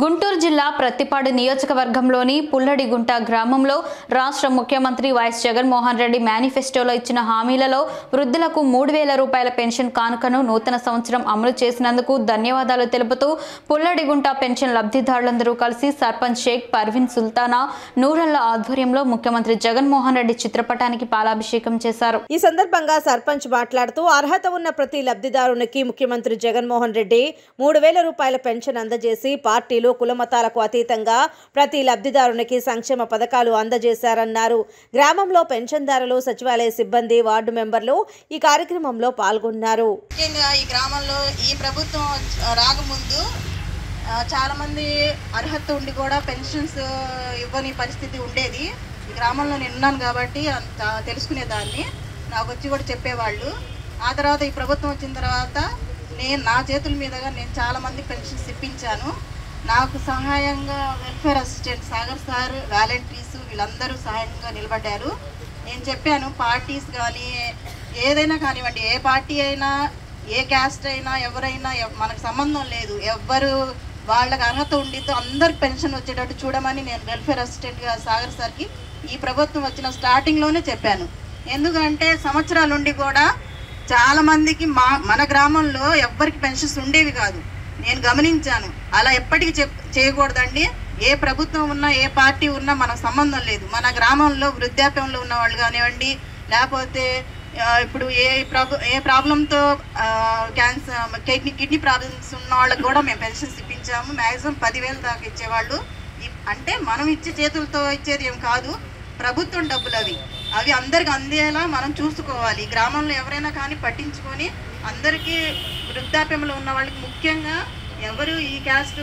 గుంటూరు జిల్లా ప్రత్తిపాడు నియోజకవర్గంలోని పుల్లడిగుంట గ్రామంలో రాష్ట్ర ముఖ్యమంత్రి వైఎస్ జగన్మోహన్ రెడ్డి మేనిఫెస్టోలో ఇచ్చిన హామీలలో వృద్ధులకు 3000 రూపాయల పెన్షన్ కానుకను నూతన సంవత్సరం అమలు చేసినందుకు ధన్యవాదాలు తెలుపుతూ పుల్లడిగుంట పెన్షన్ లబ్ధిదారులందరూ కలిసి సర్పంచ్ షేక్ పర్వీన్ సుల్తానా నూరల్ల ఆధ్వర్యంలో ముఖ్యమంత్రి జగన్మోహన్ రెడ్డి చిత్రపటానికి పాలాభిషేకం చేశారు। ఈ సందర్భంగా సర్పంచ్ మాట్లాడుతూ అర్హత ఉన్న ప్రతి లబ్ధిదారునికి ముఖ్యమంత్రి జగన్మోహన్ రెడ్డి 3000 రూపాయల పెన్షన్ అందజేసి పార్టీలో కులమతాలకు అతీతంగా ప్రతి లబ్ధిదారునికి సంక్షేమ పథకాలు అందజేశారన్నారు। గ్రామంలో పెన్షన్దారులు, సచివాలయ సిబ్బంది, వార్డు మెంబర్లు ఈ కార్యక్రమంలో పాల్గొన్నారు। ఈ గ్రామంలో ఈ ప్రభుత్వం రాకముందు చాలా మంది అర్హత ఉండి కూడా పెన్షన్స్ ఇవ్వని పరిస్థితి ఉండేది। ఈ గ్రామంలో నేను ఉన్నాను కాబట్టి అంత తెలుసుకునేదాన్ని, నాకు వచ్చి కూడా చెప్పేవాళ్ళు। ఆ తర్వాత ఈ ప్రభుత్వం వచ్చిన తర్వాత నా చేతుల మీదుగా నేను చాలా మంది పెన్షన్స్ ఇప్పించాను। నాకు సహాయంగా welfare assistant Sagar sir, volunteers వీళ్ళందరూ సహాయంగా నిలబడ్డారు। నేను చెప్పాను, పార్టీస్ కానీ ఏదైనా కానివ్వండి, ఏ పార్టీ అయినా, ఏ క్యాస్ట్ అయినా, ఎవరైనా మనకు సంబంధం లేదు, ఎవ్వరు వాళ్ళకి అర్హత ఉండితో అందరికి పెన్షన్ వచ్చేటట్టు చూడమని నేను వెల్ఫేర్ అసిస్టెంట్గా సాగర్ సార్కి ఈ ప్రభుత్వం వచ్చిన స్టార్టింగ్లోనే చెప్పాను। ఎందుకంటే సంవత్సరాల నుండి కూడా చాలామందికి మన గ్రామంలో ఎవ్వరికి పెన్షన్స్ ఉండేవి కాదు, నేను గమనించాను। అలా ఎప్పటికీ చేయకూడదండి। ఏ ప్రభుత్వం ఉన్నా, ఏ పార్టీ ఉన్నా మనకు సంబంధం లేదు। మన గ్రామంలో వృద్ధాప్యంలో ఉన్న వాళ్ళు కానివ్వండి, లేకపోతే ఇప్పుడు ఏ ప్రాబ్లంతో క్యాన్సర్, కిడ్నీ ప్రాబ్లమ్స్ ఉన్న వాళ్ళకి కూడా మేము పెన్షన్స్ ఇప్పించాము। మ్యాక్సిమం 10,000 దాకా ఇచ్చేవాళ్ళు। అంటే మనం ఇచ్చే చేతులతో ఇచ్చేది ఏం కాదు, ప్రభుత్వం డబ్బులు అవి అందరికి అందేలా మనం చూసుకోవాలి। గ్రామంలో ఎవరైనా కానీ పట్టించుకొని అందరికీ వృద్ధాప్యంలో ఉన్న వాళ్ళకి ముఖ్యంగా ఎవరు ఈ క్యాస్ట్,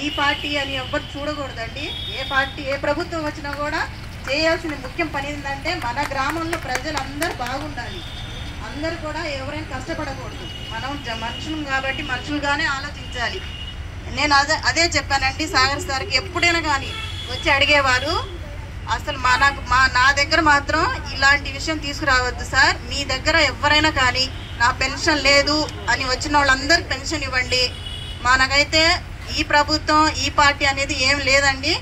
ఈ పార్టీ అని ఎవరు చూడకూడదండి। ఏ పార్టీ, ఏ ప్రభుత్వం వచ్చినా కూడా చేయాల్సిన ముఖ్యం పని ఏంటంటే మన గ్రామంలో ప్రజలందరూ బాగుండాలి, అందరూ కూడా ఎవరైనా కష్టపడకూడదు। మనం మనుషులు కాబట్టి మనుషులుగానే ఆలోచించాలి। నేను అదే చెప్పానండి సాగర్ సార్కి। ఎప్పుడైనా కానీ వచ్చి అడిగేవారు, అసలు నా దగ్గర మాత్రం ఇలాంటి విషయం తీసుకురావద్దు సార్, మీ దగ్గర ఎవరైనా కానీ నా పెన్షన్ లేదు అని వచ్చిన వాళ్ళందరికీ పెన్షన్ ఇవ్వండి, మనకైతే ఈ ప్రభుత్వం, ఈ పార్టీ అనేది ఏం లేదండి,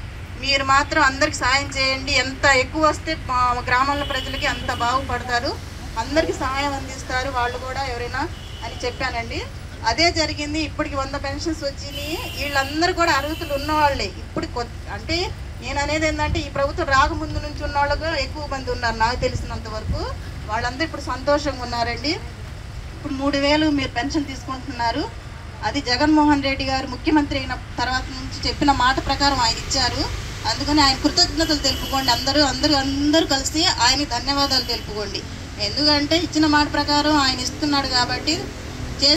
మీరు మాత్రం అందరికి సాయం చేయండి, ఎంత ఎక్కువ వస్తే మా గ్రామంలో ప్రజలకి అంత బాగుపడతారు, అందరికీ సహాయం అందిస్తారు వాళ్ళు కూడా ఎవరైనా అని చెప్పానండి। అదే జరిగింది। ఇప్పటికి 100 పెన్షన్స్ వచ్చినాయి। వీళ్ళందరూ కూడా అర్హతలు ఉన్నవాళ్ళే। ఇప్పుడు అంటే నేను అనేది ఏంటంటే, ఈ ప్రభుత్వం రాకముందు నుంచి ఉన్న వాళ్ళకు ఎక్కువ మంది ఉన్నారు నాకు తెలిసినంత వరకు, వాళ్ళందరూ ఇప్పుడు సంతోషంగా ఉన్నారండి। ఇప్పుడు 3000 మీరు పెన్షన్ తీసుకుంటున్నారు, అది జగన్మోహన్ రెడ్డి గారు ముఖ్యమంత్రి అయిన తర్వాత నుంచి చెప్పిన మాట ప్రకారం ఆయన ఇచ్చారు। అందుకని ఆయన కృతజ్ఞతలు తెలుపుకోండి, అందరూ కలిసి ఆయన ధన్యవాదాలు తెలుపుకోండి। ఎందుకంటే ఇచ్చిన మాట ప్రకారం ఆయన ఇస్తున్నాడు కాబట్టి